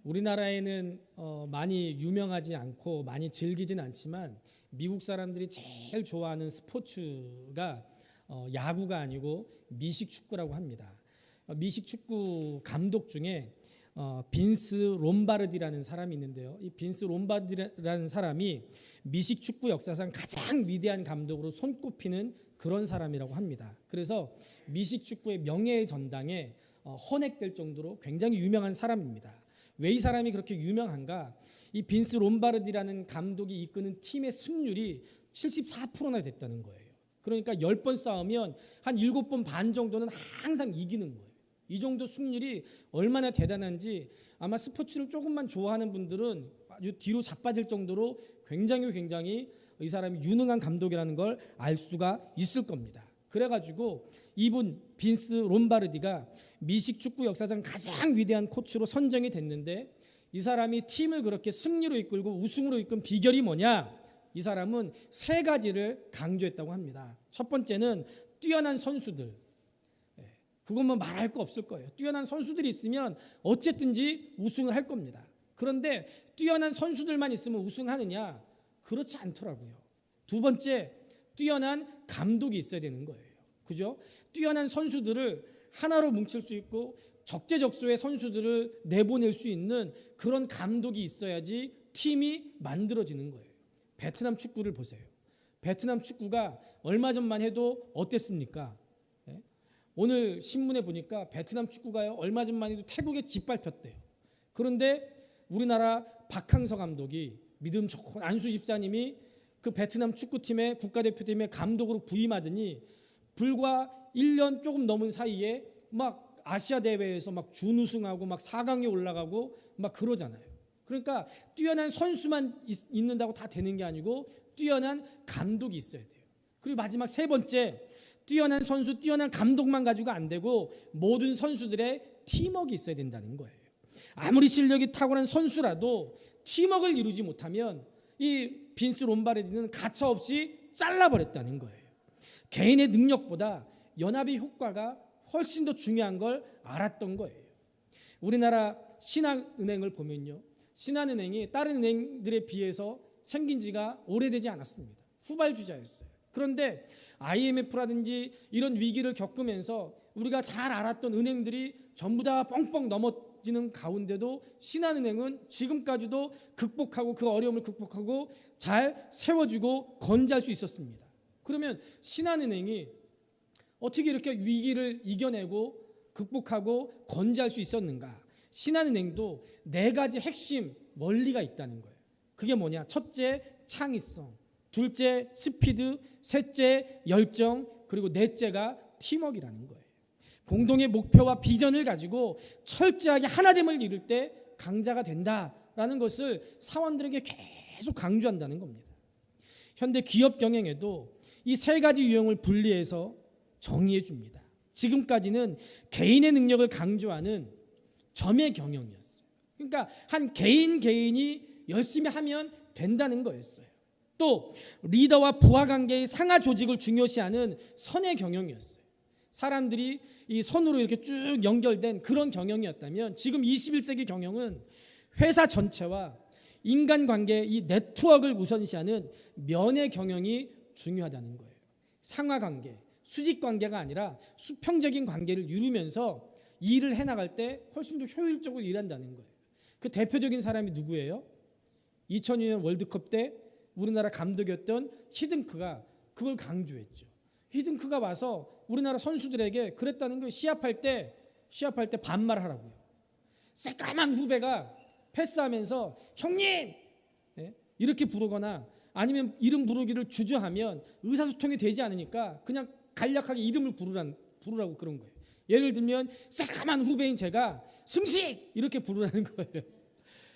우리나라에는 많이 유명하지 않고 많이 즐기진 않지만 미국 사람들이 제일 좋아하는 스포츠가 야구가 아니고 미식축구라고 합니다. 미식축구 감독 중에 빈스 롬바르디라는 사람이 있는데요. 이 빈스 롬바르디라는 사람이 미식축구 역사상 가장 위대한 감독으로 손꼽히는 그런 사람이라고 합니다. 그래서 미식축구의 명예의 전당에 헌액될 정도로 굉장히 유명한 사람입니다. 왜 이 사람이 그렇게 유명한가? 이 빈스 롬바르디라는 감독이 이끄는 팀의 승률이 74%나 됐다는 거예요. 그러니까 10번 싸우면 한 7번 반 정도는 항상 이기는 거예요. 이 정도 승률이 얼마나 대단한지 아마 스포츠를 조금만 좋아하는 분들은 아주 뒤로 자빠질 정도로 굉장히 이 사람이 유능한 감독이라는 걸 알 수가 있을 겁니다. 그래가지고 이분 빈스 롬바르디가 미식축구 역사상 가장 위대한 코치로 선정이 됐는데 이 사람이 팀을 그렇게 승리로 이끌고 우승으로 이끈 비결이 뭐냐? 이 사람은 세 가지를 강조했다고 합니다. 첫 번째는 뛰어난 선수들. 그것만 말할 거 없을 거예요. 뛰어난 선수들이 있으면 어쨌든지 우승을 할 겁니다. 그런데 뛰어난 선수들만 있으면 우승하느냐? 그렇지 않더라고요. 두 번째, 뛰어난 감독이 있어야 되는 거예요. 그죠? 뛰어난 선수들을 하나로 뭉칠 수 있고 적재적소의 선수들을 내보낼 수 있는 그런 감독이 있어야지 팀이 만들어지는 거예요. 베트남 축구를 보세요. 베트남 축구가 얼마 전만 해도 어땠습니까? 오늘 신문에 보니까 베트남 축구가요 얼마 전만 해도 태국에 짓밟혔대요. 그런데 우리나라 박항서 감독이 믿음 좋은 안수 집사님이 그 베트남 축구팀의 국가대표팀의 감독으로 부임하더니 불과 1년 조금 넘은 사이에 막 아시아 대회에서 막 준우승하고 막 4강에 올라가고 막 그러잖아요. 그러니까 뛰어난 선수만 있는다고 다 되는 게 아니고 뛰어난 감독이 있어야 돼요. 그리고 마지막 세 번째, 뛰어난 선수, 뛰어난 감독만 가지고 안 되고 모든 선수들의 팀워크가 있어야 된다는 거예요. 아무리 실력이 탁월한 선수라도 팀워크를 이루지 못하면 이 빈스 롬바르디는 가차없이 잘라버렸다는 거예요. 개인의 능력보다 연합의 효과가 훨씬 더 중요한 걸 알았던 거예요. 우리나라 신한은행을 보면요, 신한은행이 다른 은행들에 비해서 생긴 지가 오래되지 않았습니다. 후발주자였어요. 그런데 IMF라든지 이런 위기를 겪으면서 우리가 잘 알았던 은행들이 전부 다 뻥뻥 넘어지는 가운데도 신한은행은 지금까지도 극복하고 그 어려움을 극복하고 잘 세워주고 건재할 수 있었습니다. 그러면 신한은행이 어떻게 이렇게 위기를 이겨내고 극복하고 건재할 수 있었는가? 신한은행도 네 가지 핵심 원리가 있다는 거예요. 그게 뭐냐? 첫째, 창의성. 둘째, 스피드. 셋째, 열정. 그리고 넷째가 팀워크라는 거예요. 공동의 목표와 비전을 가지고 철저하게 하나됨을 이룰 때 강자가 된다라는 것을 사원들에게 계속 강조한다는 겁니다. 현대 기업 경영에도 이 세 가지 유형을 분리해서 정의해 줍니다. 지금까지는 개인의 능력을 강조하는 점의 경영이었어요. 그러니까 한 개인이 열심히 하면 된다는 거였어요. 또 리더와 부하 관계의 상하 조직을 중요시하는 선의 경영이었어요. 사람들이 이 선으로 이렇게 쭉 연결된 그런 경영이었다면 지금 21세기 경영은 회사 전체와 인간관계 이 네트워크를 우선시하는 면의 경영이 중요하다는 거예요. 상하관계, 수직관계가 아니라 수평적인 관계를 이루면서 일을 해나갈 때 훨씬 더 효율적으로 일한다는 거예요. 그 대표적인 사람이 누구예요? 2002년 월드컵 때 우리나라 감독이었던 히든크가 그걸 강조했죠. 히든크가 와서 우리나라 선수들에게 그랬다는 거예요. 시합할 때 반말하라고요. 새까만 후배가 패스하면서 형님! 이렇게 부르거나 아니면 이름 부르기를 주저하면 의사소통이 되지 않으니까 그냥 간략하게 이름을 부르라고 그런 거예요. 예를 들면 새까만 후배인 제가 승식! 이렇게 부르라는 거예요.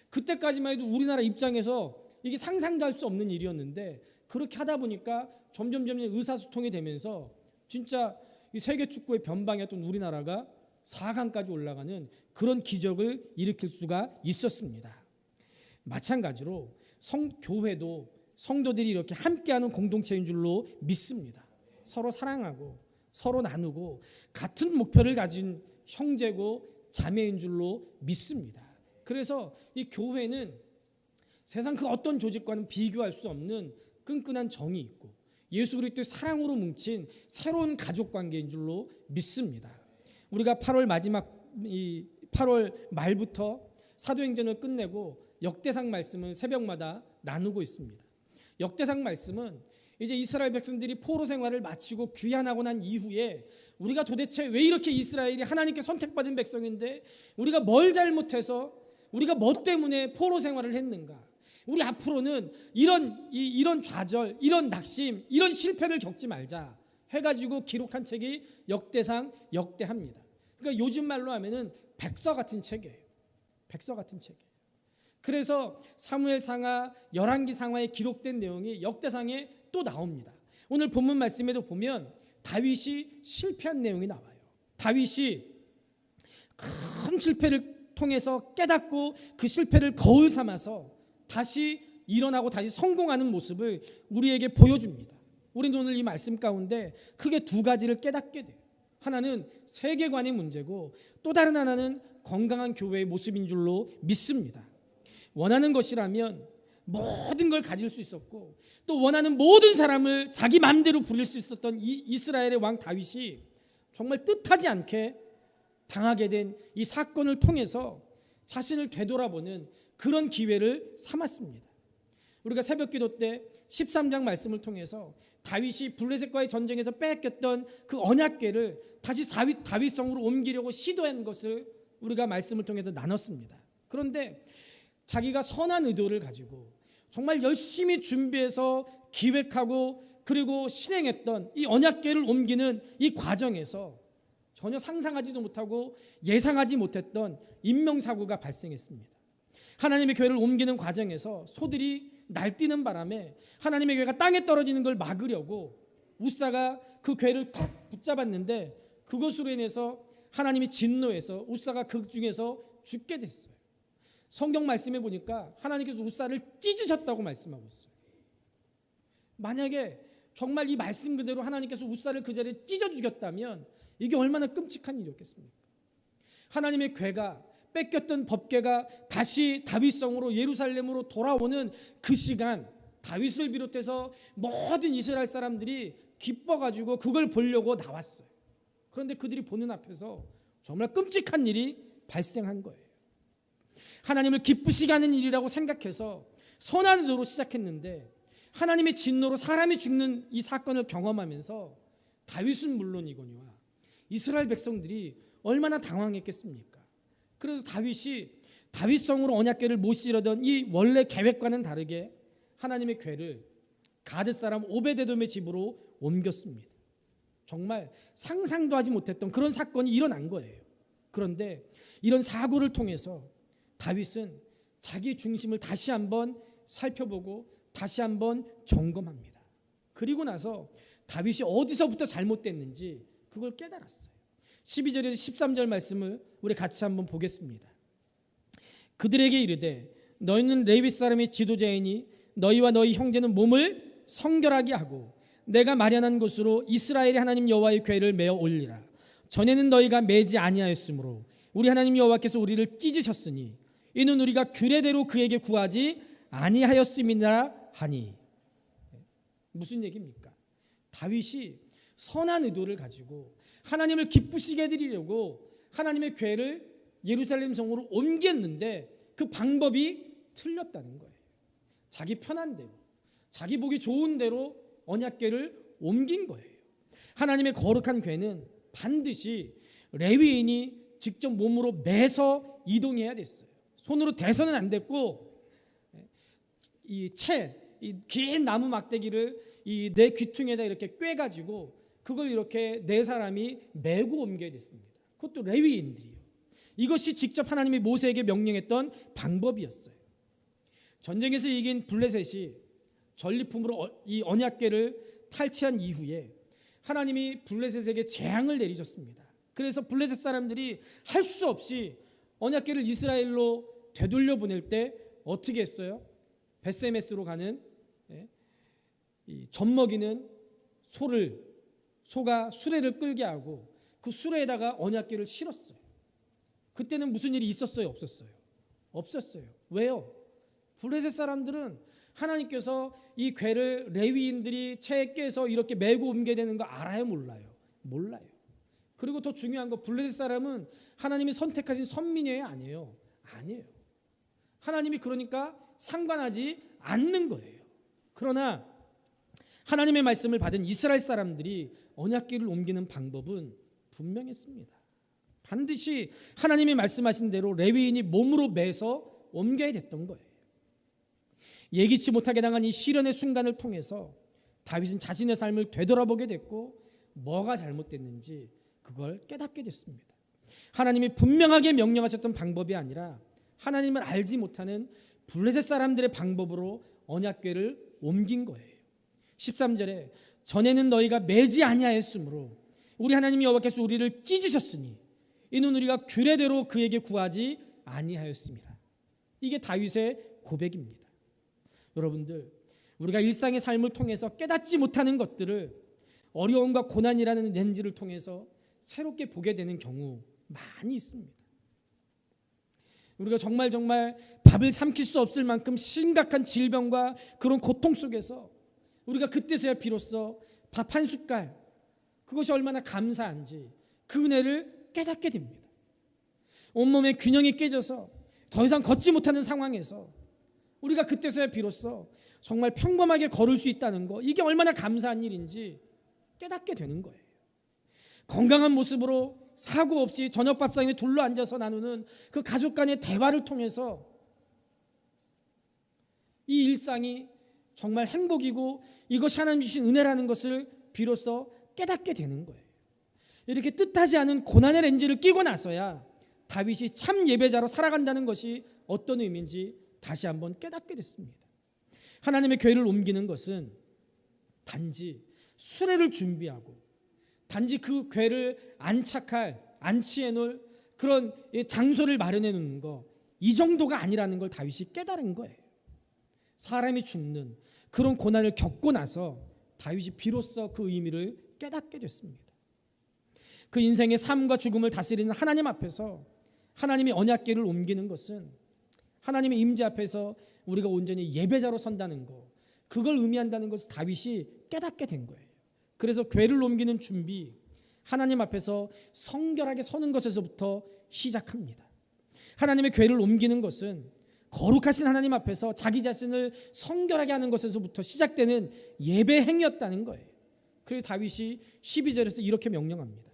그때까지만 해도 우리나라 입장에서 이게 상상도 할 수 없는 일이었는데 그렇게 하다 보니까 점점 의사소통이 되면서 진짜 이 세계 축구의 변방이었던 우리나라가 4강까지 올라가는 그런 기적을 일으킬 수가 있었습니다. 마찬가지로 교회도 성도들이 이렇게 함께하는 공동체인 줄로 믿습니다. 서로 사랑하고 서로 나누고 같은 목표를 가진 형제고 자매인 줄로 믿습니다. 그래서 이 교회는 세상 그 어떤 조직과는 비교할 수 없는 끈끈한 정이 있고 예수 그리스도의 사랑으로 뭉친 새로운 가족 관계인 줄로 믿습니다. 우리가 8월 말부터 사도행전을 끝내고 역대상 말씀을 새벽마다 나누고 있습니다. 역대상 말씀은 이제 이스라엘 백성들이 포로 생활을 마치고 귀환하고 난 이후에 우리가 도대체 왜 이렇게 이스라엘이 하나님께 선택받은 백성인데 우리가 뭘 잘못해서 우리가 뭐 때문에 포로 생활을 했는가? 우리 앞으로는 이런 좌절, 이런 낙심, 이런 실패를 겪지 말자 해가지고 기록한 책이 역대상, 역대합니다. 그러니까 요즘 말로 하면은 백서 같은 책이에요. 백서 같은 책이에요. 그래서 사무엘상하, 열왕기상하에 기록된 내용이 역대상에 또 나옵니다. 오늘 본문 말씀에도 보면 다윗이 실패한 내용이 나와요. 다윗이 큰 실패를 통해서 깨닫고 그 실패를 거울 삼아서 다시 일어나고 다시 성공하는 모습을 우리에게 보여줍니다. 우리는 오늘 이 말씀 가운데 크게 두 가지를 깨닫게 돼요. 하나는 세계관의 문제고 또 다른 하나는 건강한 교회의 모습인 줄로 믿습니다. 원하는 것이라면 모든 걸 가질 수 있었고 또 원하는 모든 사람을 자기 마음대로 부릴 수 있었던 이 이스라엘의 왕 다윗이 정말 뜻하지 않게 당하게 된 이 사건을 통해서 자신을 되돌아보는 그런 기회를 삼았습니다. 우리가 새벽기도 때 13장 말씀을 통해서 다윗이 블레셋과의 전쟁에서 뺏겼던 그 언약궤를 다시 다윗성으로 옮기려고 시도한 것을 우리가 말씀을 통해서 나눴습니다. 그런데 자기가 선한 의도를 가지고 정말 열심히 준비해서 기획하고 그리고 실행했던 이 언약궤를 옮기는 이 과정에서 전혀 상상하지도 못하고 예상하지 못했던 인명사고가 발생했습니다. 하나님의 교회를 옮기는 과정에서 소들이 날뛰는 바람에 하나님의 교회가 땅에 떨어지는 걸 막으려고 우사가 그 궤를 탁 붙잡았는데 그것으로 인해서 하나님이 진노해서 우사가 그 중에서 죽게 됐어요. 성경 말씀에 보니까 하나님께서 우사를 찢으셨다고 말씀하고 있어요. 만약에 정말 이 말씀 그대로 하나님께서 우사를 그 자리에 찢어 죽였다면 이게 얼마나 끔찍한 일이었겠습니까? 하나님의 궤가 뺏겼던 법궤가 다시 다윗성으로 예루살렘으로 돌아오는 그 시간 다윗을 비롯해서 모든 이스라엘 사람들이 기뻐가지고 그걸 보려고 나왔어요. 그런데 그들이 보는 앞에서 정말 끔찍한 일이 발생한 거예요. 하나님을 기쁘시게 하는 일이라고 생각해서 선한 의도로 시작했는데 하나님의 진노로 사람이 죽는 이 사건을 경험하면서 다윗은 물론이거니와 이스라엘 백성들이 얼마나 당황했겠습니까? 그래서 다윗이 다윗성으로 언약궤를 모시려던 이 원래 계획과는 다르게 하나님의 궤를 가드 사람 오베데돔의 집으로 옮겼습니다. 정말 상상도 하지 못했던 그런 사건이 일어난 거예요. 그런데 이런 사고를 통해서 다윗은 자기 중심을 다시 한번 살펴보고 다시 한번 점검합니다. 그리고 나서 다윗이 어디서부터 잘못됐는지 그걸 깨달았어요. 12절에서 13절 말씀을 우리 같이 한번 보겠습니다. 그들에게 이르되 너희는 레위 사람의 지도자이니 너희와 너희 형제는 몸을 성결하게 하고 내가 마련한 곳으로 이스라엘의 하나님 여호와의 궤를 메어 올리라. 전에는 너희가 매지 아니하였으므로 우리 하나님 여호와께서 우리를 찢으셨으니 이는 우리가 규례대로 그에게 구하지 아니하였음이니라 하니. 무슨 얘기입니까? 다윗이 선한 의도를 가지고 하나님을 기쁘시게 해드리려고 하나님의 궤를 예루살렘 성으로 옮겼는데 그 방법이 틀렸다는 거예요. 자기 편한 대로 자기 보기 좋은 대로 언약궤를 옮긴 거예요. 하나님의 거룩한 궤는 반드시 레위인이 직접 몸으로 매서 이동해야 됐어요. 손으로 대서는 안 됐고 이 긴 나무 막대기를 이 내 귀퉁이에다 이렇게 꿰가지고 그걸 이렇게 네 사람이 메고 옮겨야 됐습니다. 그것도 레위인들이요. 이것이 직접 하나님이 모세에게 명령했던 방법이었어요. 전쟁에서 이긴 블레셋이 전리품으로 이 언약궤를 탈취한 이후에 하나님이 블레셋에게 재앙을 내리셨습니다. 그래서 블레셋 사람들이 할 수 없이 언약궤를 이스라엘로 되돌려 보낼 때 어떻게 했어요? 베세메스로 가는 이 젖먹이는 소가 수레를 끌게 하고 그 수레에다가 언약궤를 실었어요. 그때는 무슨 일이 있었어요? 없었어요? 없었어요. 왜요? 블레셋 사람들은 하나님께서 이 궤를 레위인들이 채에 깨서 이렇게 메고 옮겨야 되는 거 알아요? 몰라요? 몰라요. 그리고 더 중요한 거, 블레셋 사람은 하나님이 선택하신 선민이에요? 아니에요? 아니에요. 하나님이 그러니까 상관하지 않는 거예요. 그러나 하나님의 말씀을 받은 이스라엘 사람들이 언약궤를 옮기는 방법은 분명했습니다. 반드시 하나님이 말씀하신 대로 레위인이 몸으로 매서 옮겨야 됐던 거예요. 예기치 못하게 당한 이 시련의 순간을 통해서 다윗은 자신의 삶을 되돌아보게 됐고 뭐가 잘못됐는지 그걸 깨닫게 됐습니다. 하나님이 분명하게 명령하셨던 방법이 아니라 하나님을 알지 못하는 블레셋 사람들의 방법으로 언약궤를 옮긴 거예요. 13절에 전에는 너희가 매지 아니하였으므로 우리 하나님 여호와께서 우리를 찢으셨으니 이는 우리가 규례대로 그에게 구하지 아니하였습니다. 이게 다윗의 고백입니다. 여러분들, 우리가 일상의 삶을 통해서 깨닫지 못하는 것들을 어려움과 고난이라는 렌즈를 통해서 새롭게 보게 되는 경우 많이 있습니다. 우리가 정말 밥을 삼킬 수 없을 만큼 심각한 질병과 그런 고통 속에서 우리가 그때서야 비로소 밥 한 숟갈, 그것이 얼마나 감사한지 그 은혜를 깨닫게 됩니다. 온몸의 균형이 깨져서 더 이상 걷지 못하는 상황에서 우리가 그때서야 비로소 정말 평범하게 걸을 수 있다는 거, 이게 얼마나 감사한 일인지 깨닫게 되는 거예요. 건강한 모습으로 사고 없이 저녁 밥상에 둘러 앉아서 나누는 그 가족 간의 대화를 통해서 이 일상이 정말 행복이고 이것이 하나님 주신 은혜라는 것을 비로소 깨닫게 되는 거예요. 이렇게 뜻하지 않은 고난의 렌즈를 끼고 나서야 다윗이 참 예배자로 살아간다는 것이 어떤 의미인지 다시 한번 깨닫게 됐습니다. 하나님의 궤를 옮기는 것은 단지 수레를 준비하고 단지 그 궤를 안치해 놓을 그런 장소를 마련해 놓는 거, 이 정도가 아니라는 걸 다윗이 깨달은 거예요. 사람이 죽는 그런 고난을 겪고 나서 다윗이 비로소 그 의미를 깨닫게 됐습니다. 그 인생의 삶과 죽음을 다스리는 하나님 앞에서 하나님의 언약궤를 옮기는 것은 하나님의 임재 앞에서 우리가 온전히 예배자로 선다는 거, 그걸 의미한다는 것을 다윗이 깨닫게 된 거예요. 그래서 궤를 옮기는 준비, 하나님 앞에서 성결하게 서는 것에서부터 시작합니다. 하나님의 궤를 옮기는 것은 거룩하신 하나님 앞에서 자기 자신을 성결하게 하는 것에서부터 시작되는 예배 행위였다는 거예요. 그리고 다윗이 12절에서 이렇게 명령합니다.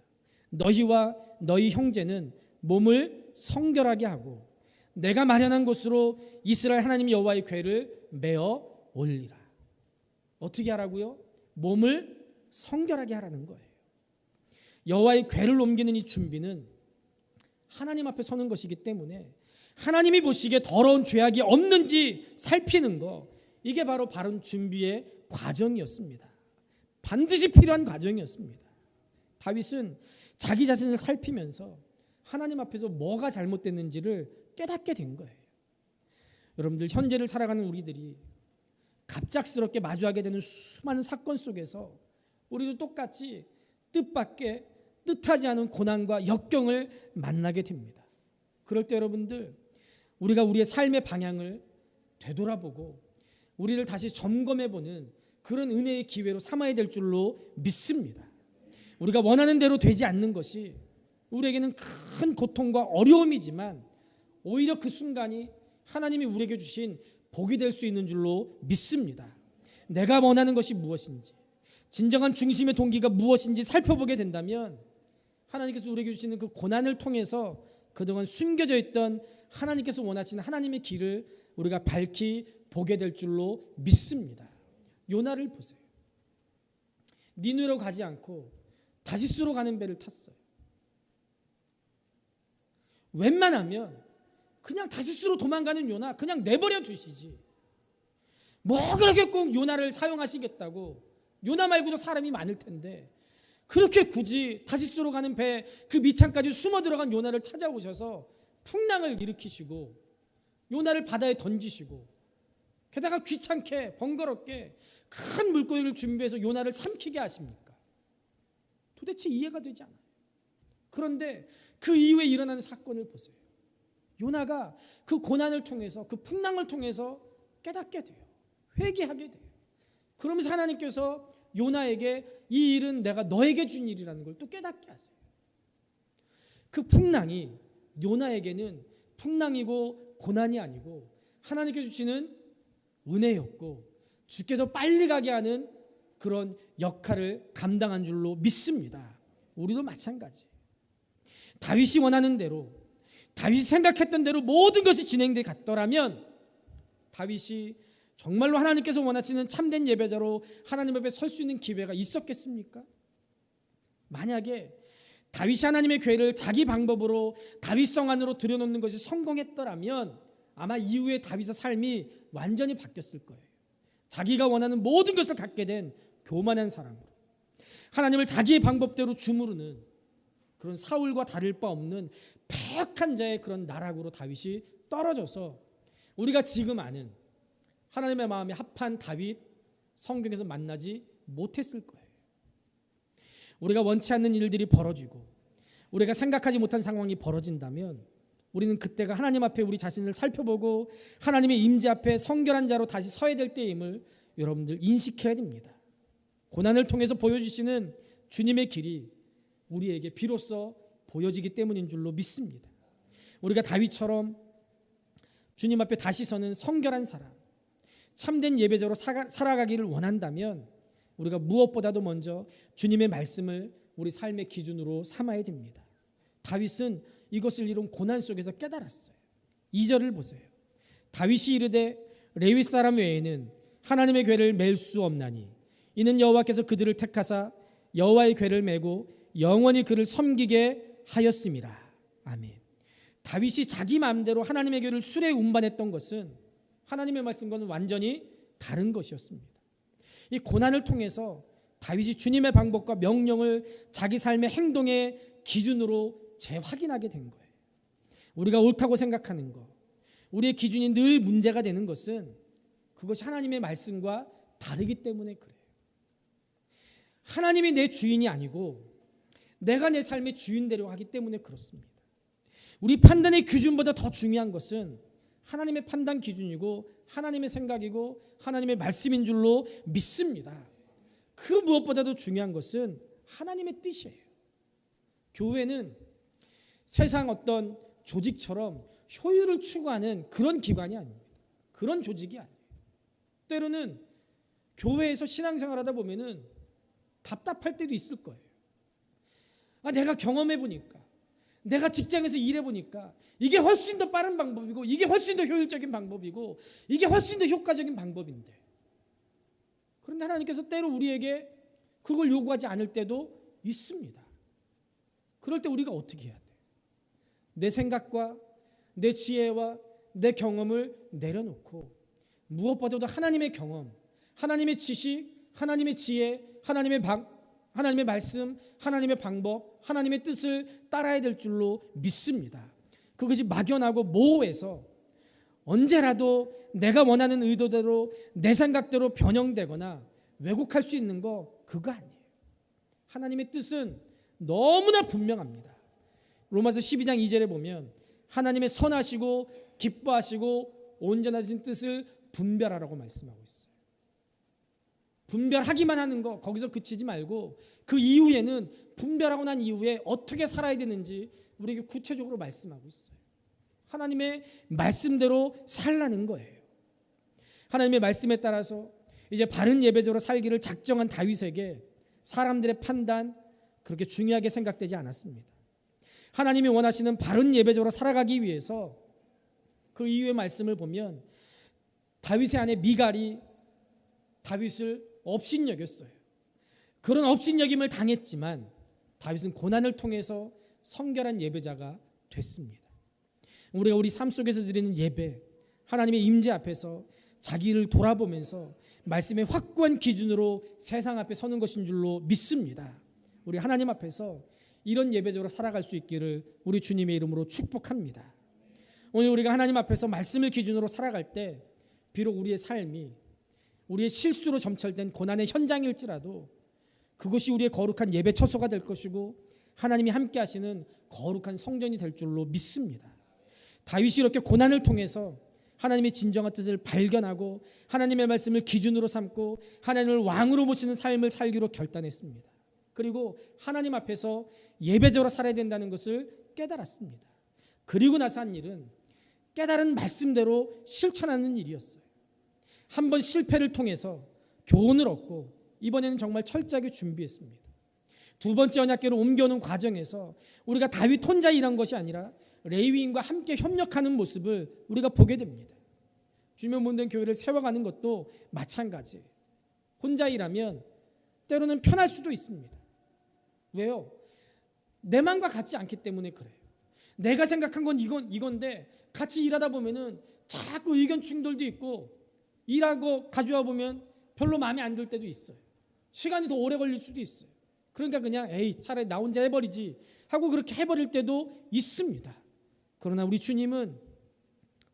너희와 너희 형제는 몸을 성결하게 하고 내가 마련한 곳으로 이스라엘 하나님 여호와의 궤를 메어 올리라. 어떻게 하라고요? 몸을 성결하게 하라는 거예요. 여호와의 궤를 옮기는 이 준비는 하나님 앞에 서는 것이기 때문에 하나님이 보시기에 더러운 죄악이 없는지 살피는 거, 이게 바로 바른 준비의 과정이었습니다. 반드시 필요한 과정이었습니다. 다윗은 자기 자신을 살피면서 하나님 앞에서 뭐가 잘못됐는지를 깨닫게 된 거예요. 여러분들, 현재를 살아가는 우리들이 갑작스럽게 마주하게 되는 수많은 사건 속에서 우리도 똑같이 뜻밖의 뜻하지 않은 고난과 역경을 만나게 됩니다. 그럴 때 여러분들, 우리가 우리의 삶의 방향을 되돌아보고 우리를 다시 점검해보는 그런 은혜의 기회로 삼아야 될 줄로 믿습니다. 우리가 원하는 대로 되지 않는 것이 우리에게는 큰 고통과 어려움이지만 오히려 그 순간이 하나님이 우리에게 주신 복이 될 수 있는 줄로 믿습니다. 내가 원하는 것이 무엇인지, 진정한 중심의 동기가 무엇인지 살펴보게 된다면 하나님께서 우리에게 주시는 그 고난을 통해서 그동안 숨겨져 있던 하나님께서 원하시는 하나님의 길을 우리가 밝히 보게 될 줄로 믿습니다. 요나를 보세요. 니느웨로 가지 않고 다시스로 가는 배를 탔어요. 웬만하면 그냥 다시스로 도망가는 요나 그냥 내버려 두시지. 뭐 그렇게 꼭 요나를 사용하시겠다고. 요나 말고도 사람이 많을 텐데 그렇게 굳이 다시스로 가는 배 그 밑창까지 숨어 들어간 요나를 찾아오셔서 풍랑을 일으키시고 요나를 바다에 던지시고 게다가 귀찮게 번거롭게 큰 물고기를 준비해서 요나를 삼키게 하십니까? 도대체 이해가 되지 않아요. 그런데 그 이후에 일어나는 사건을 보세요. 요나가 그 고난을 통해서, 그 풍랑을 통해서 깨닫게 돼요. 회개하게 돼요. 그러면서 하나님께서 요나에게 이 일은 내가 너에게 준 일이라는 걸 또 깨닫게 하세요. 그 풍랑이 요나에게는 풍랑이고 고난이 아니고 하나님께서 주시는 은혜였고 주께서 빨리 가게 하는 그런 역할을 감당한 줄로 믿습니다. 우리도 마찬가지. 다윗이 원하는 대로, 다윗이 생각했던 대로 모든 것이 진행돼 갔더라면 다윗이 정말로 하나님께서 원하시는 참된 예배자로 하나님 앞에 설 수 있는 기회가 있었겠습니까? 만약에 다윗이 하나님의 궤를 자기 방법으로 다윗성 안으로 들여놓는 것이 성공했더라면 아마 이후에 다윗의 삶이 완전히 바뀌었을 거예요. 자기가 원하는 모든 것을 갖게 된 교만한 사람으로, 하나님을 자기의 방법대로 주무르는 그런 사울과 다를 바 없는 패역한 자의 그런 나락으로 다윗이 떨어져서 우리가 지금 아는 하나님의 마음에 합한 다윗 성경에서 만나지 못했을 거예요. 우리가 원치 않는 일들이 벌어지고 우리가 생각하지 못한 상황이 벌어진다면 우리는 그때가 하나님 앞에 우리 자신을 살펴보고 하나님의 임재 앞에 성결한 자로 다시 서야 될 때임을 여러분들 인식해야 됩니다. 고난을 통해서 보여주시는 주님의 길이 우리에게 비로소 보여지기 때문인 줄로 믿습니다. 우리가 다윗처럼 주님 앞에 다시 서는 성결한 사람, 참된 예배자로 살아가기를 원한다면 우리가 무엇보다도 먼저 주님의 말씀을 우리 삶의 기준으로 삼아야 됩니다. 다윗은 이것을 이룬 고난 속에서 깨달았어요. 2절을 보세요. 다윗이 이르되 레위 사람 외에는 하나님의 궤를 맬 수 없나니 이는 여호와께서 그들을 택하사 여호와의 궤를 메고 영원히 그를 섬기게 하였음이라. 아멘. 다윗이 자기 마음대로 하나님의 궤를 수레에 운반했던 것은 하나님의 말씀과는 완전히 다른 것이었습니다. 이 고난을 통해서 다윗이 주님의 방법과 명령을 자기 삶의 행동의 기준으로 재확인하게 된 거예요. 우리가 옳다고 생각하는 것, 우리의 기준이 늘 문제가 되는 것은 그것이 하나님의 말씀과 다르기 때문에 그래요. 하나님이 내 주인이 아니고 내가 내 삶의 주인 되려고 하기 때문에 그렇습니다. 우리 판단의 기준보다 더 중요한 것은 하나님의 판단 기준이고 하나님의 생각이고 하나님의 말씀인 줄로 믿습니다. 그 무엇보다도 중요한 것은 하나님의 뜻이에요. 교회는 세상 어떤 조직처럼 효율을 추구하는 그런 기관이 아닙니다. 그런 조직이 아니에요. 때로는 교회에서 신앙생활하다 보면은 답답할 때도 있을 거예요. 내가 경험해 보니까, 내가 직장에서 일해 보니까 이게 훨씬 더 빠른 방법이고 이게 훨씬 더 효율적인 방법이고 이게 훨씬 더 효과적인 방법인데, 그런데 하나님께서 때로 우리에게 그걸 요구하지 않을 때도 있습니다. 그럴 때 우리가 어떻게 해야 돼? 내 생각과 내 지혜와 내 경험을 내려놓고 무엇보다도 하나님의 경험, 하나님의 지식, 하나님의 지혜, 하나님의 말씀, 하나님의 방법, 하나님의 뜻을 따라야 될 줄로 믿습니다. 그것이 막연하고 모호해서 언제라도 내가 원하는 의도대로 내 생각대로 변형되거나 왜곡할 수 있는 거 그거 아니에요. 하나님의 뜻은 너무나 분명합니다. 로마서 12장 2절에 보면 하나님의 선하시고 기뻐하시고 온전하신 뜻을 분별하라고 말씀하고 있어요. 분별하기만 하는 거 거기서 그치지 말고 그 이후에는 분별하고 난 이후에 어떻게 살아야 되는지 우리에게 구체적으로 말씀하고 있어요. 하나님의 말씀대로 살라는 거예요. 하나님의 말씀에 따라서 이제 바른 예배자로 살기를 작정한 다윗에게 사람들의 판단 그렇게 중요하게 생각되지 않았습니다. 하나님이 원하시는 바른 예배자로 살아가기 위해서 그 이후의 말씀을 보면 다윗의 아내 미갈이 다윗을 업신여겼어요. 그런 업신여김을 당했지만 다윗은 고난을 통해서 성결한 예배자가 됐습니다. 우리가 우리 삶 속에서 드리는 예배, 하나님의 임재 앞에서 자기를 돌아보면서 말씀의 확고한 기준으로 세상 앞에 서는 것인 줄로 믿습니다. 우리 하나님 앞에서 이런 예배자로 살아갈 수 있기를 우리 주님의 이름으로 축복합니다. 오늘 우리가 하나님 앞에서 말씀을 기준으로 살아갈 때 비록 우리의 삶이 우리의 실수로 점철된 고난의 현장일지라도 그것이 우리의 거룩한 예배 처소가 될 것이고 하나님이 함께 하시는 거룩한 성전이 될 줄로 믿습니다. 다윗이 이렇게 고난을 통해서 하나님의 진정한 뜻을 발견하고 하나님의 말씀을 기준으로 삼고 하나님을 왕으로 모시는 삶을 살기로 결단했습니다. 그리고 하나님 앞에서 예배적으로 살아야 된다는 것을 깨달았습니다. 그리고 나서 한 일은 깨달은 말씀대로 실천하는 일이었어요. 한번 실패를 통해서 교훈을 얻고 이번에는 정말 철저하게 준비했습니다. 두 번째 언약궤로 옮겨오는 과정에서 우리가 다윗 혼자 일한 것이 아니라 레위인과 함께 협력하는 모습을 우리가 보게 됩니다. 주면 본된 교회를 세워가는 것도 마찬가지예요. 혼자 일하면 때로는 편할 수도 있습니다. 왜요? 내 마음과 같지 않기 때문에 그래요. 내가 생각한 건 이건데 같이 일하다 보면은 자꾸 의견 충돌도 있고 일하고 가져와 보면 별로 마음에 안 들 때도 있어요. 시간이 더 오래 걸릴 수도 있어요. 그러니까 그냥 차라리 나 혼자 해버리지 하고 그렇게 해버릴 때도 있습니다. 그러나 우리 주님은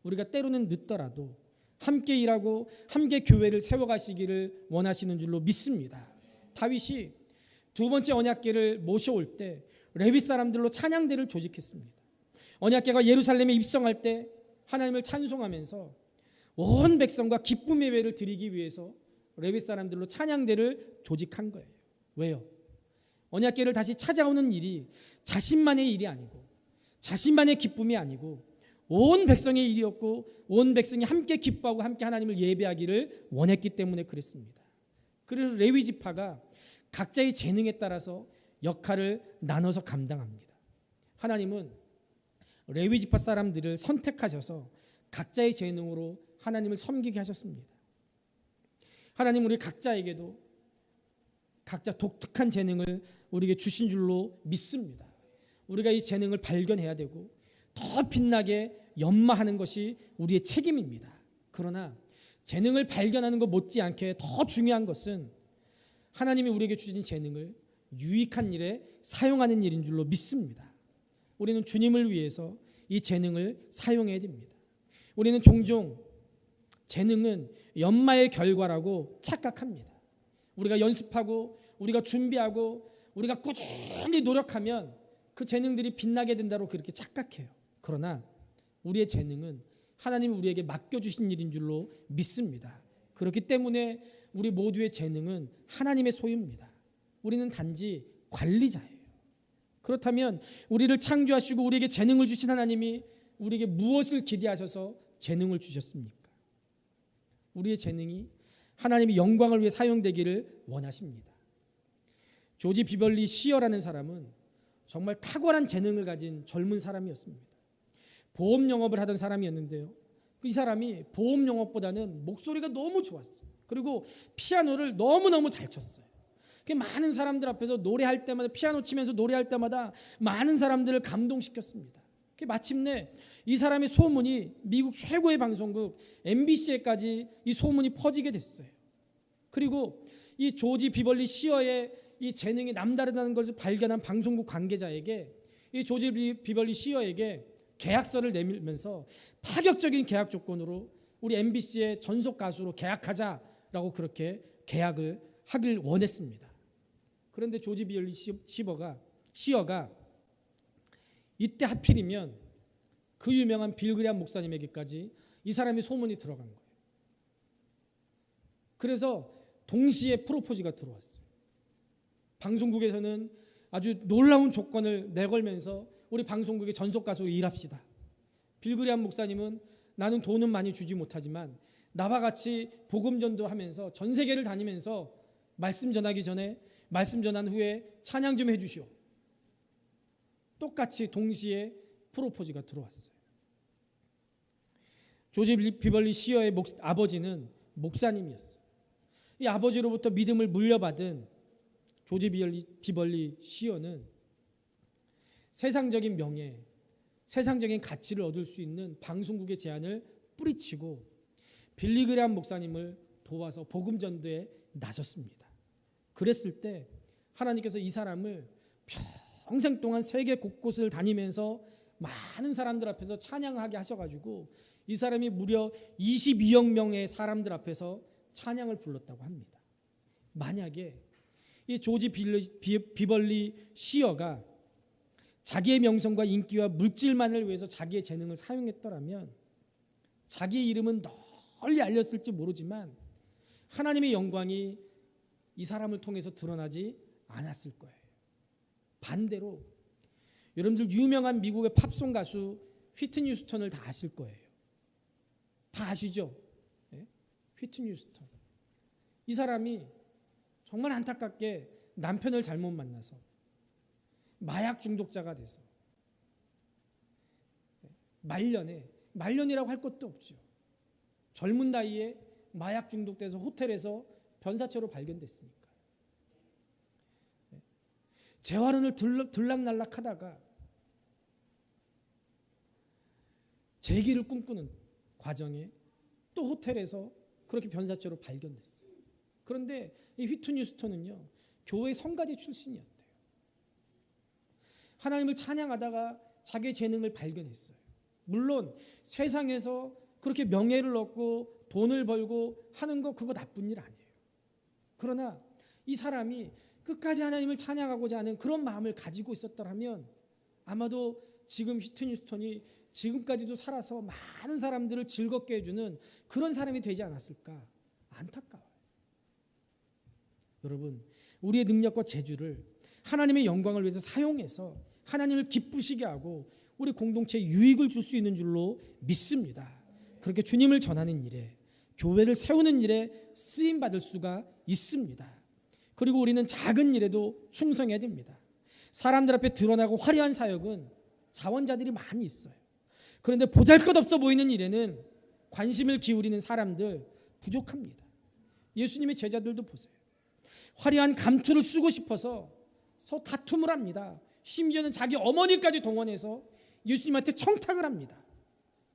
우리가 때로는 늦더라도 함께 일하고 함께 교회를 세워가시기를 원하시는 줄로 믿습니다. 다윗이 두 번째 언약궤를 모셔올 때 레위 사람들로 찬양대를 조직했습니다. 언약궤가 예루살렘에 입성할 때 하나님을 찬송하면서 온 백성과 기쁨의 예배를 드리기 위해서 레위 사람들로 찬양대를 조직한 거예요. 왜요? 언약궤를 다시 찾아오는 일이 자신만의 일이 아니고 자신만의 기쁨이 아니고 온 백성의 일이었고 온 백성이 함께 기뻐하고 함께 하나님을 예배하기를 원했기 때문에 그랬습니다. 그래서 레위 지파가 각자의 재능에 따라서 역할을 나눠서 감당합니다. 하나님은 레위 지파 사람들을 선택하셔서 각자의 재능으로 하나님을 섬기게 하셨습니다. 하나님 우리 각자에게도 각자 독특한 재능을 우리에게 주신 줄로 믿습니다. 우리가 이 재능을 발견해야 되고 더 빛나게 연마하는 것이 우리의 책임입니다. 그러나 재능을 발견하는 것 못지않게 더 중요한 것은 하나님이 우리에게 주신 재능을 유익한 일에 사용하는 일인 줄로 믿습니다. 우리는 주님을 위해서 이 재능을 사용해야 됩니다. 우리는 종종 재능은 연마의 결과라고 착각합니다. 우리가 연습하고 우리가 준비하고 우리가 꾸준히 노력하면 그 재능들이 빛나게 된다고 그렇게 착각해요. 그러나 우리의 재능은 하나님이 우리에게 맡겨주신 일인 줄로 믿습니다. 그렇기 때문에 우리 모두의 재능은 하나님의 소유입니다. 우리는 단지 관리자예요. 그렇다면 우리를 창조하시고 우리에게 재능을 주신 하나님이 우리에게 무엇을 기대하셔서 재능을 주셨습니까? 우리의 재능이 하나님의 영광을 위해 사용되기를 원하십니다. 조지 비벌리 시어라는 사람은 정말 탁월한 재능을 가진 젊은 사람이었습니다. 보험 영업을 하던 사람이었는데요. 이 사람이 보험 영업보다는 목소리가 너무 좋았어요. 그리고 피아노를 너무너무 잘 쳤어요. 많은 사람들 앞에서 노래할 때마다 피아노 치면서 노래할 때마다 많은 사람들을 감동시켰습니다. 마침내 이 사람의 소문이 미국 최고의 방송국 MBC에까지 이 소문이 퍼지게 됐어요. 그리고 이 조지 비벌리 시어의 이 재능이 남다르다는 것을 발견한 방송국 관계자에게 이 조지 비벌리 시어에게 계약서를 내밀면서 파격적인 계약 조건으로 우리 MBC의 전속 가수로 계약하자라고 그렇게 계약을 하길 원했습니다. 그런데 조지 비벌리 시어가 이때 하필이면 그 유명한 빌그레암 목사님에게까지 이 사람이 소문이 들어간 거예요. 그래서 동시에 프로포즈가 들어왔어요. 방송국에서는 아주 놀라운 조건을 내걸면서 우리 방송국의 전속 가수로 일합시다. 빌그레암 목사님은 나는 돈은 많이 주지 못하지만 나와 같이 복음 전도하면서 전 세계를 다니면서 말씀 전하기 전에 말씀 전한 후에 찬양 좀 해주시오. 똑같이 동시에 프로포즈가 들어왔어요. 조지 비벌리 시어의 아버지는 목사님이었어요. 이 아버지로부터 믿음을 물려받은 조지 비벌리 시어는 세상적인 명예, 세상적인 가치를 얻을 수 있는 방송국의 제안을 뿌리치고 빌리그레암 목사님을 도와서 복음 전도에 나섰습니다. 그랬을 때 하나님께서 이 사람을 평생 동안 세계 곳곳을 다니면서 많은 사람들 앞에서 찬양하게 하셔가지고 이 사람이 무려 22억 명의 사람들 앞에서 찬양을 불렀다고 합니다. 만약에 이 조지 비벌리 시어가 자기의 명성과 인기와 물질만을 위해서 자기의 재능을 사용했더라면 자기의 이름은 널리 알렸을지 모르지만 하나님의 영광이 이 사람을 통해서 드러나지 않았을 거예요. 반대로 여러분들 유명한 미국의 팝송 가수 휘트니 휴스턴을 다 아실 거예요. 다 아시죠? 네? 휘트니 휴스턴. 이 사람이 정말 안타깝게 남편을 잘못 만나서 마약 중독자가 돼서 말년이라고 할 것도 없죠. 젊은 나이에 마약 중독돼서 호텔에서 변사체로 발견됐으니까. 재활원을 들락날락하다가 재기를 꿈꾸는 과정에 또 호텔에서 그렇게 변사체로 발견됐어요. 그런데 이 휘트니 휴스턴은요, 교회 성가대 출신이었대요. 하나님을 찬양하다가 자기의 재능을 발견했어요. 물론 세상에서 그렇게 명예를 얻고 돈을 벌고 하는 거 그거 나쁜 일 아니에요. 그러나 이 사람이 끝까지 하나님을 찬양하고자 하는 그런 마음을 가지고 있었더라면 아마도 지금 휘트니 휴스턴이 지금까지도 살아서 많은 사람들을 즐겁게 해주는 그런 사람이 되지 않았을까 안타까워요. 여러분, 우리의 능력과 재주를 하나님의 영광을 위해서 사용해서 하나님을 기쁘시게 하고 우리 공동체에 유익을 줄 수 있는 줄로 믿습니다. 그렇게 주님을 전하는 일에, 교회를 세우는 일에 쓰임 받을 수가 있습니다. 그리고 우리는 작은 일에도 충성해야 됩니다. 사람들 앞에 드러나고 화려한 사역은 자원자들이 많이 있어요. 그런데 보잘것없어 보이는 일에는 관심을 기울이는 사람들 부족합니다. 예수님의 제자들도 보세요. 화려한 감투를 쓰고 싶어서 다툼을 합니다. 심지어는 자기 어머니까지 동원해서 예수님한테 청탁을 합니다.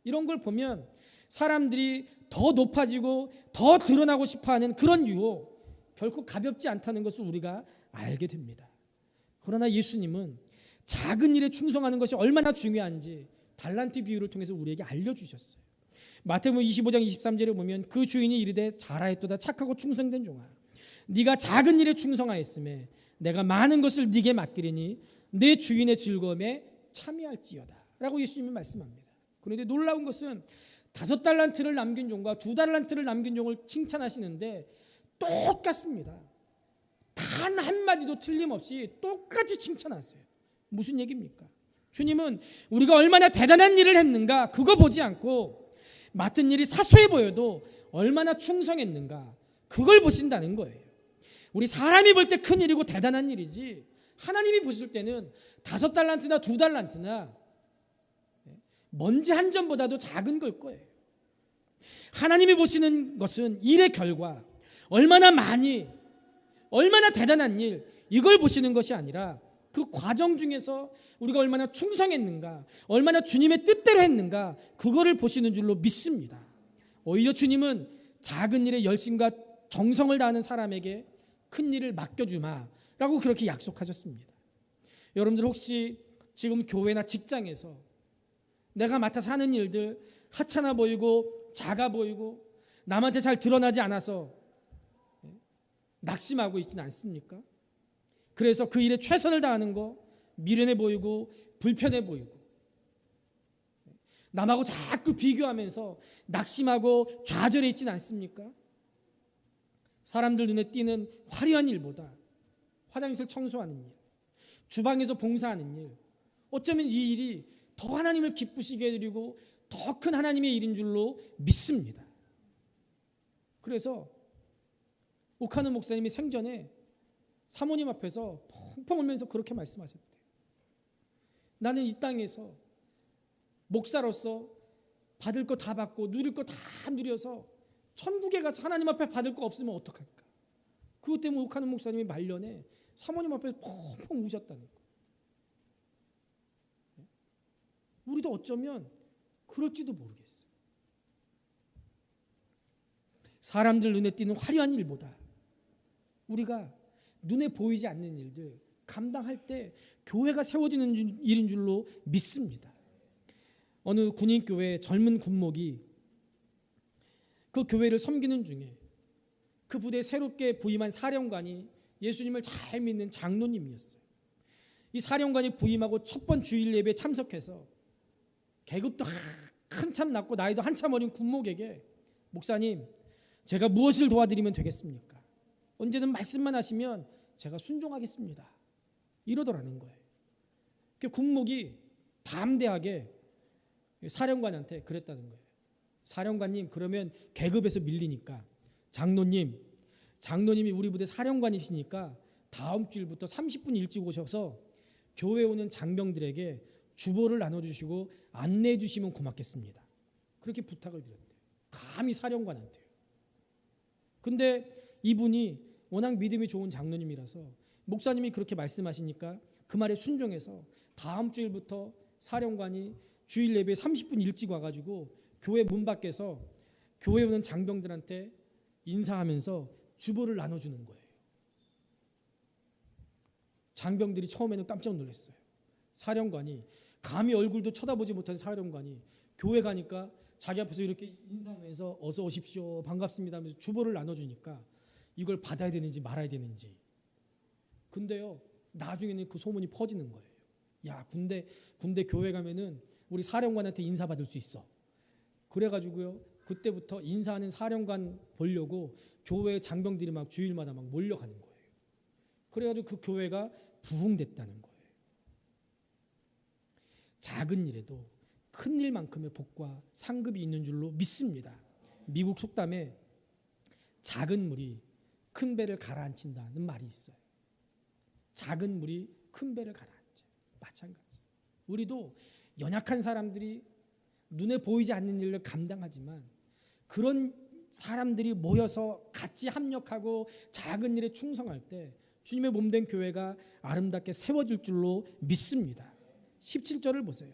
이런 걸 보면 사람들이 더 높아지고 더 드러나고 싶어하는 그런 유혹 결코 가볍지 않다는 것을 우리가 알게 됩니다. 그러나 예수님은 작은 일에 충성하는 것이 얼마나 중요한지 달란트 비유를 통해서 우리에게 알려주셨어요. 마태복음 25장 23절에 보면 그 주인이 이르되 잘하였도다 착하고 충성된 종아, 네가 작은 일에 충성하였음에 내가 많은 것을 네게 맡기리니 내 주인의 즐거움에 참여할지어다 라고 예수님이 말씀합니다. 그런데 놀라운 것은 5달란트를 남긴 종과 2달란트를 남긴 종을 칭찬하시는데 똑같습니다. 단 한마디도 틀림없이 똑같이 칭찬하세요. 무슨 얘기입니까? 주님은 우리가 얼마나 대단한 일을 했는가 그거 보지 않고 맡은 일이 사소해 보여도 얼마나 충성했는가 그걸 보신다는 거예요. 우리 사람이 볼 때 큰 일이고 대단한 일이지 하나님이 보실 때는 5달란트나 2달란트나 먼지 한 점보다도 작은 걸 거예요. 하나님이 보시는 것은 일의 결과, 얼마나 많이, 얼마나 대단한 일, 이걸 보시는 것이 아니라 그 과정 중에서 우리가 얼마나 충성했는가, 얼마나 주님의 뜻대로 했는가, 그거를 보시는 줄로 믿습니다. 오히려 주님은 작은 일에 열심과 정성을 다하는 사람에게 큰 일을 맡겨주마 라고 그렇게 약속하셨습니다. 여러분들 혹시 지금 교회나 직장에서 내가 맡아서 하는 일들 하찮아 보이고 작아 보이고 남한테 잘 드러나지 않아서 낙심하고 있지는 않습니까? 그래서 그 일에 최선을 다하는 거 미련해 보이고 불편해 보이고 남하고 자꾸 비교하면서 낙심하고 좌절해 있지는 않습니까? 사람들 눈에 띄는 화려한 일보다 화장실 청소하는 일, 주방에서 봉사하는 일, 어쩌면 이 일이 더 하나님을 기쁘시게 해드리고 더 큰 하나님의 일인 줄로 믿습니다. 그래서 오카노 목사님이 생전에 사모님 앞에서 펑펑 울면서 그렇게 말씀하셨대요. 나는 이 땅에서 목사로서 받을 거 다 받고 누릴 거 다 누려서 천국에 가서 하나님 앞에 받을 거 없으면 어떡할까? 그것 때문에 오카노 목사님이 말년에 사모님 앞에서 펑펑 우셨다는 거예요. 우리도 어쩌면 그럴지도 모르겠어요. 사람들 눈에 띄는 화려한 일보다 우리가 눈에 보이지 않는 일들 감당할 때 교회가 세워지는 일인 줄로 믿습니다. 어느 군인교회 젊은 군목이 그 교회를 섬기는 중에 그 부대에 새롭게 부임한 사령관이 예수님을 잘 믿는 장로님이었어요. 이 이 사령관이 부임하고 첫 번 주일 예배에 참석해서 계급도 한참 낮고 나이도 한참 어린 군목에게 목사님, 제가 무엇을 도와드리면 되겠습니까? 언제든 말씀만 하시면 제가 순종하겠습니다. 이러더라는 거예요. 그 군목이 담대하게 사령관한테 그랬다는 거예요. 사령관님, 그러면 계급에서 밀리니까 장로님이 우리 부대 사령관이시니까 다음 주일부터 30분 일찍 오셔서 교회 오는 장병들에게 주보를 나눠주시고 안내해 주시면 고맙겠습니다. 그렇게 부탁을 드렸대요. 감히 사령관한테요. 근데 이분이 워낙 믿음이 좋은 장로님이라서 목사님이 그렇게 말씀하시니까 그 말에 순종해서 다음 주일부터 사령관이 주일 예배에 30분 일찍 와가지고 교회 문 밖에서 교회 오는 장병들한테 인사하면서 주보를 나눠주는 거예요. 장병들이 처음에는 깜짝 놀랐어요. 사령관이, 감히 얼굴도 쳐다보지 못한 사령관이 교회 가니까 자기 앞에서 이렇게 인사하면서 어서 오십시오, 반갑습니다 하면서 주보를 나눠주니까 이걸 받아야 되는지 말아야 되는지. 근데요, 나중에는 그 소문이 퍼지는 거예요. 야, 군대 교회 가면은 우리 사령관한테 인사받을 수 있어. 그래가지고요, 그때부터 인사하는 사령관 보려고 교회 장병들이 막 주일마다 막 몰려가는 거예요. 그래가지고 그 교회가 부흥됐다는 거예요. 작은 일에도 큰 일만큼의 복과 상급이 있는 줄로 믿습니다. 미국 속담에 작은 물이 큰 배를 가라앉힌다는 말이 있어요. 작은 물이 큰 배를 가라앉혀. 마찬가지. 우리도 연약한 사람들이 눈에 보이지 않는 일을 감당하지만 그런 사람들이 모여서 같이 합력하고 작은 일에 충성할 때 주님의 몸된 교회가 아름답게 세워질 줄로 믿습니다. 17절을 보세요.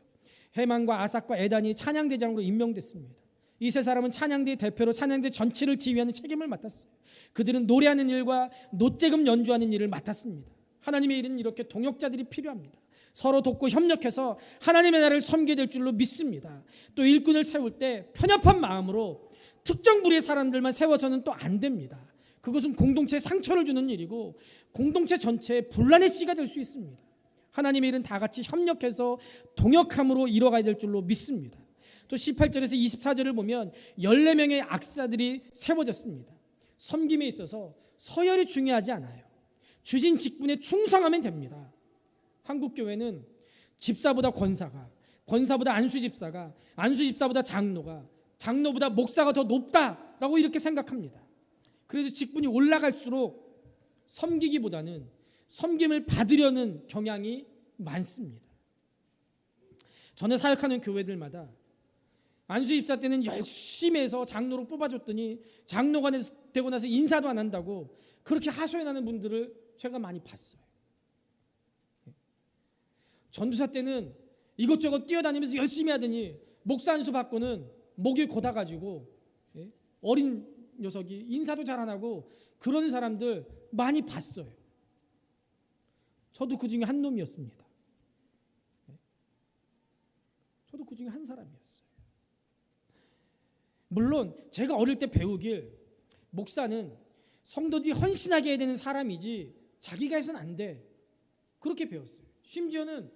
해만과 아삭과 에단이 찬양대장으로 임명됐습니다. 이 세 사람은 찬양대의 대표로 찬양대 전체를 지휘하는 책임을 맡았어요. 그들은 노래하는 일과 노재금 연주하는 일을 맡았습니다. 하나님의 일은 이렇게 동역자들이 필요합니다. 서로 돕고 협력해서 하나님의 나라를 섬기게 될 줄로 믿습니다. 또 일꾼을 세울 때 편협한 마음으로 특정 부류의 사람들만 세워서는 또 안 됩니다. 그것은 공동체에 상처를 주는 일이고 공동체 전체에 분란의 씨가 될 수 있습니다. 하나님의 일은 다 같이 협력해서 동역함으로 이뤄가야 될 줄로 믿습니다. 또 18절에서 24절을 보면 14명의 악사들이 세워졌습니다. 섬김에 있어서 서열이 중요하지 않아요. 주신 직분에 충성하면 됩니다. 한국 교회는 집사보다 권사가, 권사보다 안수집사가, 안수집사보다 장로가, 장로보다 목사가 더 높다라고 이렇게 생각합니다. 그래서 직분이 올라갈수록 섬기기보다는 섬김을 받으려는 경향이 많습니다. 전에 사역하는 교회들마다 안수집사 때는 열심히 해서 장로로 뽑아줬더니 장로가 되고 나서 인사도 안 한다고 그렇게 하소연하는 분들을 제가 많이 봤어요. 전도사 때는 이것저것 뛰어다니면서 열심히 하더니 목사 안수 받고는 목이 곧아가지고 어린 녀석이 인사도 잘 안 하고 그런 사람들 많이 봤어요. 저도 그 중에 한 놈이었습니다. 저도 그 중에 한 사람이었어요. 물론 제가 어릴 때 배우길 목사는 성도들이 헌신하게 해야 되는 사람이지 자기가 해서는 안 돼. 그렇게 배웠어요. 심지어는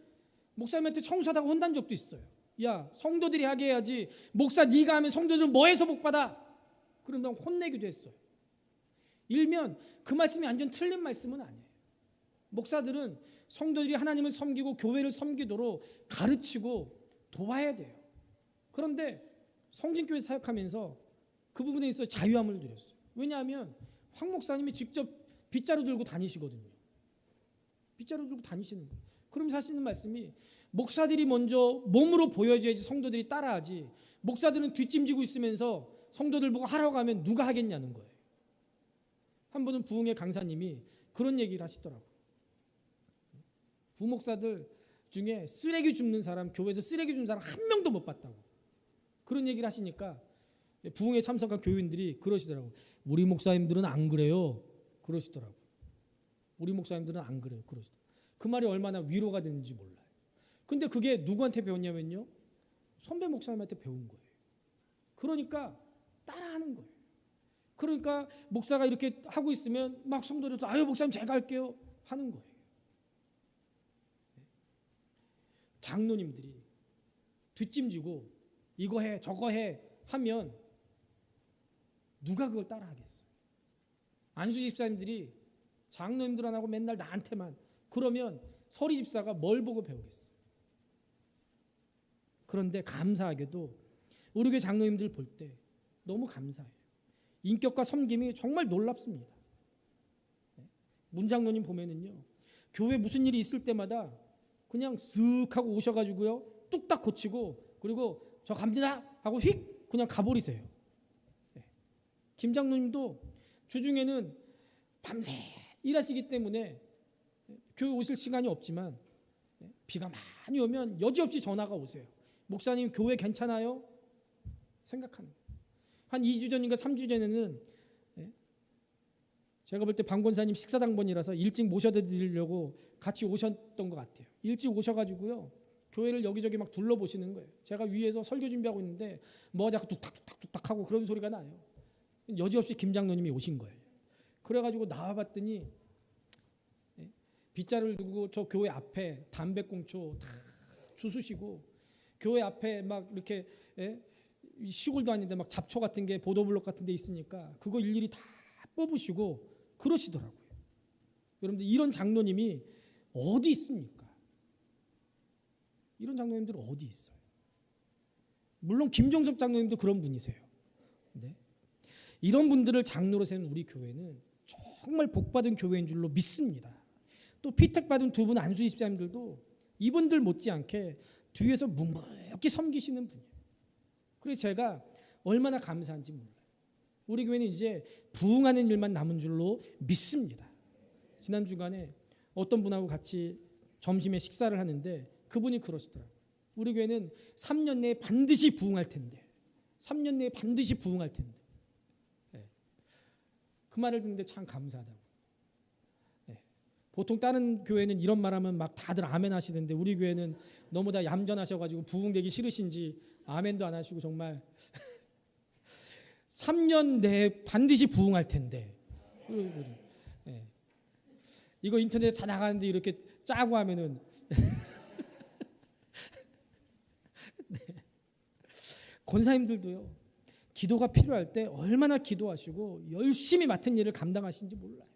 목사님한테 청소하다가 혼난 적도 있어요. 야, 성도들이 하게 해야지 목사 네가 하면 성도들은 뭐해서 복받아? 그런다고 혼내기도 했어요. 일면 그 말씀이 완전 틀린 말씀은 아니에요. 목사들은 성도들이 하나님을 섬기고 교회를 섬기도록 가르치고 도와야 돼요. 그런데 성진교회 사역하면서 그 부분에 있어서 자유함을 누렸어요. 왜냐하면 황 목사님이 직접 빗자루 들고 다니시거든요. 빗자루 들고 다니시는 거예요. 그러면서 하시는 말씀이 목사들이 먼저 몸으로 보여줘야지 성도들이 따라하지, 목사들은 뒷짐지고 있으면서 성도들 보고 하라고 하면 누가 하겠냐는 거예요. 한 번은 부흥회 강사님이 그런 얘기를 하시더라고요. 부목사들 중에 쓰레기 줍는 사람, 교회에서 쓰레기 줍는 사람 한 명도 못 봤다고 그런 얘기를 하시니까 부흥회 참석한 교인들이 그러시더라고요. 우리 목사님들은 안 그래요. 그러시더라고요. 우리 목사님들은 안 그래요. 그러시더라고요. 그 말이 얼마나 위로가 되는지 몰라요. 근데 그게 누구한테 배웠냐면요, 선배 목사님한테 배운 거예요. 그러니까 따라하는 거예요. 그러니까 목사가 이렇게 하고 있으면 막 성도들도 아유 목사님 제가 할게요 하는 거예요. 장로님들이 뒷짐지고 이거 해 저거 해 하면 누가 그걸 따라하겠어요? 안수 집사님들이 장로님들 안 하고 맨날 나한테만 그러면 서리 집사가 뭘 보고 배우겠어요? 그런데 감사하게도 우리 교회 장로님들 볼 때 너무 감사해요. 인격과 섬김이 정말 놀랍습니다. 문장로님 보면은요, 교회 무슨 일이 있을 때마다 그냥 쓱 하고 오셔가지고요, 뚝딱 고치고, 그리고 저 갑니다 하고 휙 그냥 가버리세요. 김 장로님도 주중에는 밤새 일하시기 때문에 교회 오실 시간이 없지만 비가 많이 오면 여지없이 전화가 오세요. 목사님 교회 괜찮아요? 생각하는 거예요. 한 2주 전인가 3주 전에는 제가 볼 때 방 권사님 식사당번이라서 일찍 모셔드리려고 같이 오셨던 것 같아요. 일찍 오셔가지고요, 교회를 여기저기 막 둘러보시는 거예요. 제가 위에서 설교 준비하고 있는데 뭐 자꾸 뚝딱뚝딱 하고 그런 소리가 나요. 여지없이 김 장로님이 오신 거예요. 그래가지고 나와봤더니 빗자루를 두고 저 교회 앞에 담배꽁초 다 주수시고, 교회 앞에 막 이렇게 시골도 아닌데 막 잡초 같은 게 보도블록 같은 데 있으니까 그거 일일이 다 뽑으시고 그러시더라고요. 여러분들 이런 장로님이 어디 있습니까? 이런 장로님들 어디 있어요? 물론 김종섭 장로님도 그런 분이세요. 네. 이런 분들을 장로로 세운 우리 교회는 정말 복받은 교회인 줄로 믿습니다. 또 피택받은 두 분 안수 집사님들도 이분들 못지않게 뒤에서 묵묵히 섬기시는 분이에요. 그래서 제가 얼마나 감사한지 몰라요. 우리 교회는 이제 부흥하는 일만 남은 줄로 믿습니다. 지난 주간에 어떤 분하고 같이 점심에 식사를 하는데 그분이 그러시더라고요. 우리 교회는 3년 내에 반드시 부흥할 텐데, 3년 내에 반드시 부흥할 텐데. 그 말을 듣는데 참 감사하다고. 보통 다른 교회는 이런 말하면 막 다들 아멘 하시던데 우리 교회는 너무 다 얌전하셔가지고 부흥되기 싫으신지 아멘도 안 하시고 정말 3년 내에 반드시 부흥할 텐데. 이거 인터넷에 다 나가는데 이렇게 짜고 하면은 네. 권사님들도요, 기도가 필요할 때 얼마나 기도하시고 열심히 맡은 일을 감당하시는지 몰라요.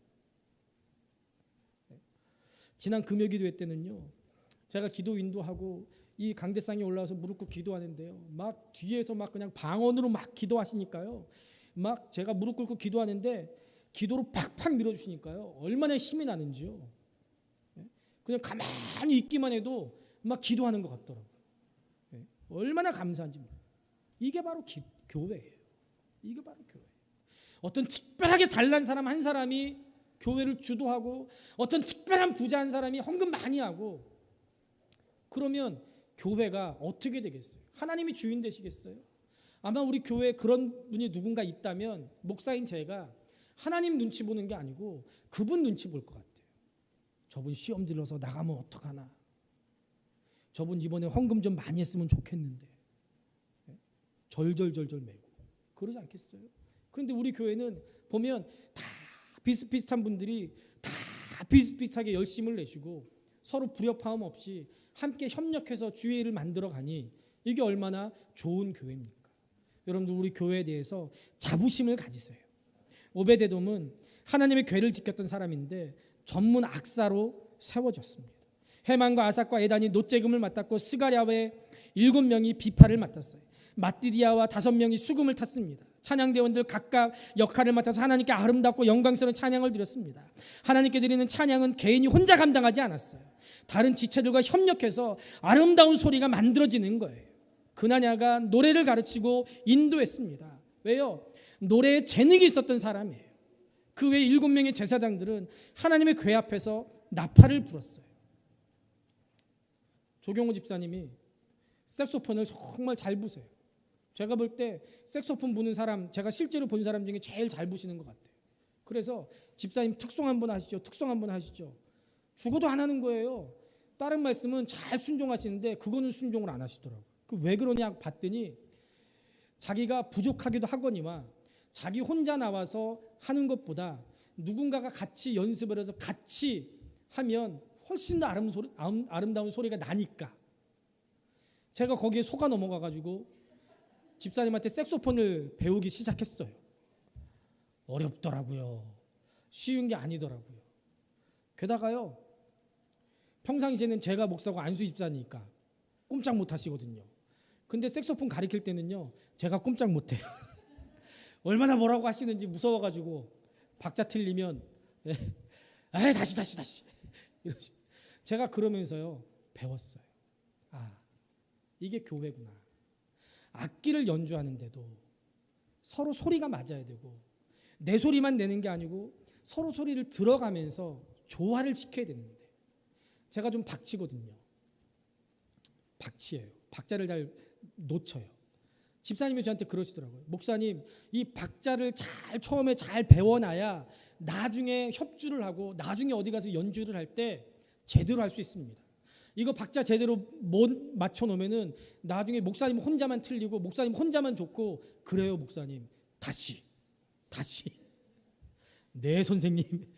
지난 금요기도회 때는요, 제가 기도 인도하고 이 강대상에 올라와서 무릎 꿇고 기도하는데요, 막 뒤에서 막 그냥 방언으로 막 기도하시니까요, 막 제가 무릎 꿇고 기도하는데 기도로 팍팍 밀어주시니까요, 얼마나 힘이 나는지요. 그냥 가만히 있기만 해도 막 기도하는 것 같더라고요. 얼마나 감사한지 몰라요. 이게 바로 교회예요. 이게 바로 교회. 어떤 특별하게 잘난 사람 한 사람이 교회를 주도하고 어떤 특별한 부자 한 사람이 헌금 많이 하고 그러면 교회가 어떻게 되겠어요? 하나님이 주인 되시겠어요? 아마 우리 교회에 그런 분이 누군가 있다면 목사인 제가 하나님 눈치 보는 게 아니고 그분 눈치 볼 것 같아요. 저분 시험 들러서 나가면 어떡하나, 저분 이번에 헌금 좀 많이 했으면 좋겠는데, 절절절절 매고 그러지 않겠어요? 그런데 우리 교회는 보면 다 비슷비슷한 분들이 다 비슷비슷하게 열심을 내시고 서로 불협화음 없이 함께 협력해서 주의 일을 만들어 가니 이게 얼마나 좋은 교회입니까? 여러분들 우리 교회에 대해서 자부심을 가지세요. 오베데돔은 하나님의 궤를 지켰던 사람인데 전문 악사로 세워졌습니다. 헤만과 아삭과 에단이 노재금을 맡았고 스가랴의 7명이 비파를 맡았어요. 마띠디아와 5명이 수금을 탔습니다. 찬양대원들 각각 역할을 맡아서 하나님께 아름답고 영광스러운 찬양을 드렸습니다. 하나님께 드리는 찬양은 개인이 혼자 감당하지 않았어요. 다른 지체들과 협력해서 아름다운 소리가 만들어지는 거예요. 그나냐가 노래를 가르치고 인도했습니다. 왜요? 노래에 재능이 있었던 사람이에요. 그 외 7명의 제사장들은 하나님의 궤 앞에서 나팔을 불었어요. 조경호 집사님이 색소폰을 정말 잘 부세요. 제가 볼 때 색소폰 부는 사람, 제가 실제로 본 사람 중에 제일 잘 부시는 것 같아요. 그래서 집사님 특송 한번 하시죠. 특송 한번 하시죠. 죽어도 안 하는 거예요. 다른 말씀은 잘 순종하시는데 그거는 순종을 안 하시더라고요. 왜 그러냐 봤더니 자기가 부족하기도 하거니와 자기 혼자 나와서 하는 것보다 누군가가 같이 연습을 해서 같이 하면 훨씬 더 아름다운 소리가 나니까 제가 거기에 속아 넘어가가지고 집사님한테 색소폰을 배우기 시작했어요. 어렵더라고요. 쉬운 게 아니더라고요. 게다가요, 평상시에는 제가 목사고 안수 집사니까 꼼짝 못 하시거든요. 근데 색소폰 가르칠 때는요, 제가 꼼짝 못 해요. 얼마나 뭐라고 하시는지 무서워가지고 박자 틀리면 에이, 다시 이러시. 제가 그러면서요 배웠어요. 아, 이게 교회구나. 악기를 연주하는데도 서로 소리가 맞아야 되고 내 소리만 내는 게 아니고 서로 소리를 들어가면서 조화를 시켜야 되는데 제가 좀 박치거든요. 박치예요. 박자를 잘 놓쳐요. 집사님이 저한테 그러시더라고요. 목사님, 이 박자를 처음에 잘 배워놔야 나중에 협주를 하고 나중에 어디 가서 연주를 할 때 제대로 할 수 있습니다. 이거 박자 제대로 못 맞춰놓으면은 나중에 목사님 혼자만 틀리고 목사님 혼자만 좋고 그래요. 목사님, 다시 네 선생님.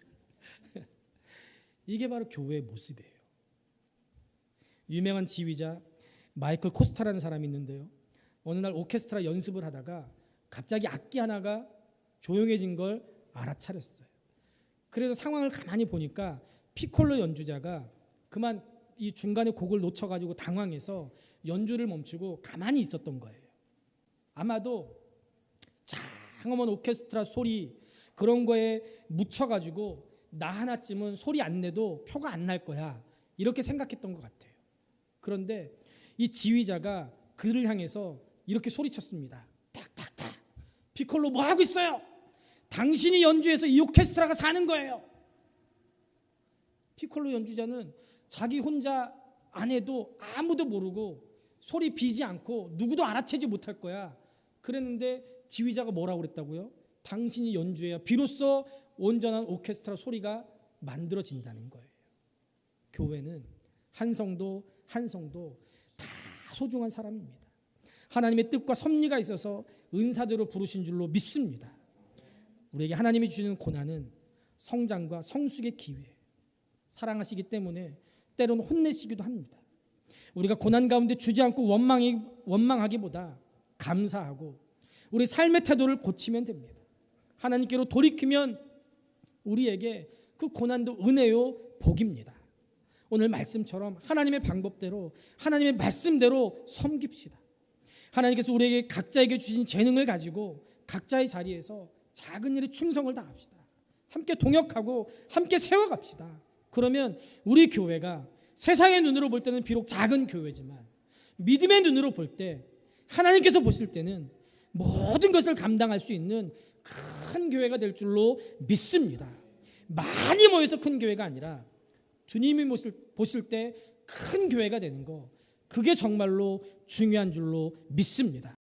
이게 바로 교회의 모습이에요. 유명한 지휘자 마이클 코스타라는 사람이 있는데요, 어느 날 오케스트라 연습을 하다가 갑자기 악기 하나가 조용해진 걸 알아차렸어요. 그래서 상황을 가만히 보니까 피콜로 연주자가 그만 이 중간에 곡을 놓쳐가지고 당황해서 연주를 멈추고 가만히 있었던 거예요. 아마도 장엄한 오케스트라 소리 그런 거에 묻혀가지고 나 하나쯤은 소리 안 내도 표가 안 날 거야, 이렇게 생각했던 것 같아요. 그런데 이 지휘자가 그를 향해서 이렇게 소리쳤습니다. 탁탁탁. 피콜로 뭐 하고 있어요? 당신이 연주해서 이 오케스트라가 사는 거예요. 피콜로 연주자는 자기 혼자 안 해도 아무도 모르고 소리 비지 않고 누구도 알아채지 못할 거야. 그랬는데 지휘자가 뭐라고 그랬다고요? 당신이 연주해야 비로소 온전한 오케스트라 소리가 만들어진다는 거예요. 교회는 한 성도 한 성도 다 소중한 사람입니다. 하나님의 뜻과 섭리가 있어서 은사대로 부르신 줄로 믿습니다. 우리에게 하나님이 주시는 고난은 성장과 성숙의 기회, 사랑하시기 때문에 때로는 혼내시기도 합니다. 우리가 고난 가운데 주지 않고 원망하기보다 감사하고 우리 삶의 태도를 고치면 됩니다. 하나님께로 돌이키면 우리에게 그 고난도 은혜요 복입니다. 오늘 말씀처럼 하나님의 방법대로 하나님의 말씀대로 섬깁시다. 하나님께서 우리에게 각자에게 주신 재능을 가지고 각자의 자리에서 작은 일에 충성을 다합시다. 함께 동역하고 함께 세워갑시다. 그러면 우리 교회가 세상의 눈으로 볼 때는 비록 작은 교회지만 믿음의 눈으로 볼 때 하나님께서 보실 때는 모든 것을 감당할 수 있는 큰 교회가 될 줄로 믿습니다. 많이 모여서 큰 교회가 아니라 주님이 보실 때 큰 교회가 되는 거, 그게 정말로 중요한 줄로 믿습니다.